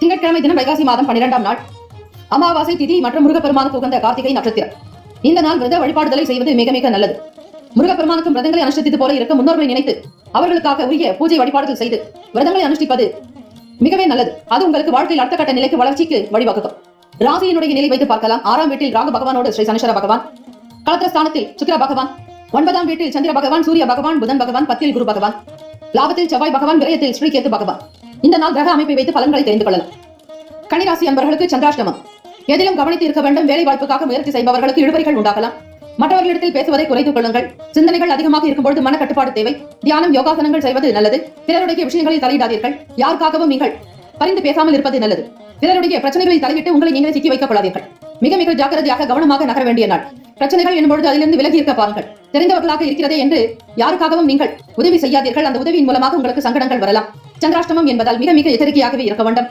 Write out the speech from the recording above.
திங்கட்கிழமை தினம் வைகாசி மாதம் 12ஆம் நாள் அமாவாசை திதி மற்றும் முருகப்பெருமானுக்கு உகந்த கார்த்திகை நட்சத்திரம். இந்த நாள் விரத வழிபாடுதலை செய்வது மிக மிக நல்லது. முருகப்பெருமானுக்கும் விரதங்களை அனுஷ்டித்தது போல இருக்க முன்னோர்களை நினைத்து அவர்களுக்காக உரிய பூஜை வழிபாடுகள் செய்து விரதங்களை அனுஷ்டிப்பது மிகவே நல்லது. அது உங்களுக்கு வாழ்க்கையில் அடுத்த கட்ட நிலைக்கு வளர்ச்சிக்கு வழிவகுக்கும். ராசியினுடைய நிலை வைத்து பார்க்கலாம். 6ஆம் வீட்டில் ராகு பகவானோடு ஸ்ரீ சனீஸ்வர பகவான், களத்திரஸ்தானத்தில் சுக்கிர பகவான், 9ஆம் வீட்டில் சந்திர பகவான், சூரிய பகவான், புதன் பகவான், 10ல் குரு பகவான், லாபத்தில் செவ்வாய் பகவான், விரயத்தில் ஸ்ரீ கேத்து பகவான். இந்த நாள் கிரக அமைப்பை வைத்து பலன்களை தெரிந்து கொள்ளலாம். கன்னிராசி அன்பர்களுக்கு சந்திராஷ்டமம். எதிலும் கவனித்து இருக்க வேண்டும். வேலை வாய்ப்புக்காக முயற்சி செய்பவர்களுக்கு இழுபறிகள் உண்டாகலாம். மற்றவர்களிடத்தில் பேசுவதை குறைத்துக் கொள்ளுங்கள். சிந்தனைகள் அதிகமாக இருக்கும்போது மன கட்டுப்பாடு தேவை. தியானம், யோகாசனங்கள் செய்வது நல்லது. பிறருடைய விஷயங்களில் தலையிடாதீர்கள். யாருக்காகவும் நீங்கள் பரிந்து பேசாமல் இருப்பது நல்லது. பிறருடைய பிரச்சனைகளில் தலையிட்டு உங்களை நீங்களே சிக்கி வைக்கப்படாதீர்கள். மிக மிக ஜாக்கிரதையாக கவனமாக நகர வேண்டிய நாள். பிரச்சனைகள் என்னும்பொழுது அதிலிருந்து விலகி இருக்க பாருங்கள். தெரிந்தவர்களாக இருக்கிறதே என்று யாருக்காகவும் நீங்கள் உதவி செய்யாதீர்கள். அந்த உதவியின் மூலமாக உங்களுக்கு சங்கடங்கள் வரலாம். சந்திராஷ்டமம் என்பதால் மிக மிக எச்சரிக்கையாகவே இருக்க வேண்டும்.